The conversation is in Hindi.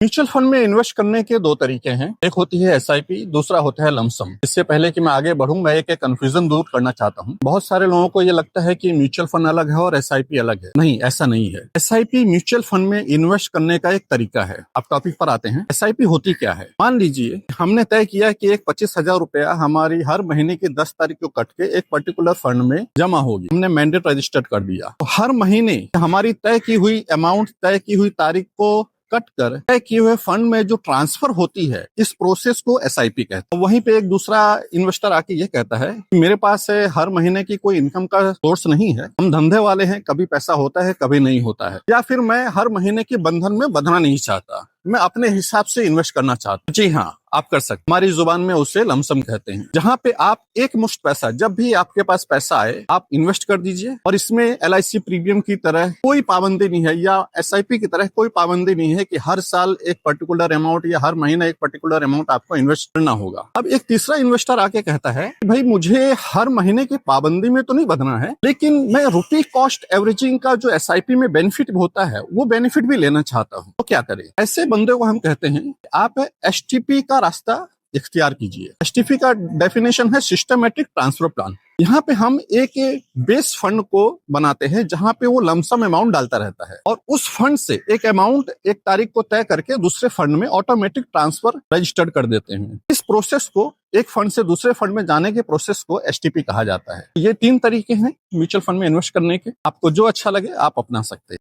म्यूचुअल फंड में इन्वेस्ट करने के दो तरीके हैं। एक होती है एसआईपी, दूसरा होता है लमसम। इससे पहले कि मैं आगे बढ़ूं, मैं एक कंफ्यूजन दूर करना चाहता हूं। बहुत सारे लोगों को ये लगता है कि म्यूचुअल फंड अलग है और एसआईपी अलग है। नहीं, ऐसा नहीं है। एसआईपी म्यूचुअल फंड में इन्वेस्ट करने का एक तरीका है। अब टॉपिक पर आते हैं। एसआईपी होती क्या है? मान लीजिए हमने तय किया कि एक 25,000 रुपया हमारी हर महीने की 10 तारीख को कट के एक पर्टिकुलर फंड में जमा होगी। हमने मैंडेट रजिस्टर्ड कर दिया। तो हर महीने हमारी तय की हुई अमाउंट तय की हुई तारीख को कट कर तय किए हुए फंड में जो ट्रांसफर होती है, इस प्रोसेस को एसआईपी कहते हैं। वहीं पे एक दूसरा इन्वेस्टर आके ये कहता है कि मेरे पास हर महीने की कोई इनकम का सोर्स नहीं है, हम धंधे वाले हैं, कभी पैसा होता है कभी नहीं होता है, या फिर मैं हर महीने की बंधन में बंधना नहीं चाहता, मैं अपने हिसाब से इन्वेस्ट करना चाहता हूं। जी हाँ, आप कर सकते। हमारी जुबान में उसे लमसम कहते हैं, जहां पे आप एक मुश्त पैसा, जब भी आपके पास पैसा आए आप इन्वेस्ट कर दीजिए। और इसमें एलआईसी प्रीमियम की तरह कोई पाबंदी नहीं है, या एसआईपी की तरह कोई पाबंदी नहीं है कि हर साल एक पर्टिकुलर अमाउंट या हर महीने एक पर्टिकुलर अमाउंट आपको इन्वेस्ट करना होगा। अब एक तीसरा इन्वेस्टर आके कहता है भाई मुझे हर महीने की पाबंदी में तो नहीं बंधना है, लेकिन मैं रुपी कॉस्ट एवरेजिंग का जो एसआईपी में बेनिफिट होता है वो बेनिफिट भी लेना चाहता हूँ। तो क्या करें? ऐसे बंदे को हम कहते हैं आप एसटीपी का रास्ता इख्तियार कीजिए। एसटीपी का डेफिनेशन है सिस्टमेटिक ट्रांसफर प्लान। यहाँ पे हम एक बेस फंड को बनाते हैं जहां पे वो लमसम अमाउंट डालता रहता है, और उस फंड से एक अमाउंट एक तारीख को तय करके दूसरे फंड में ऑटोमेटिक ट्रांसफर रजिस्टर्ड कर देते हैं। इस प्रोसेस को, एक फंड से दूसरे फंड में जाने के प्रोसेस को एसटीपी कहा जाता है। ये 3 तरीके हैं म्यूचुअल फंड में इन्वेस्ट करने के। आपको जो अच्छा लगे आप अपना सकते हैं।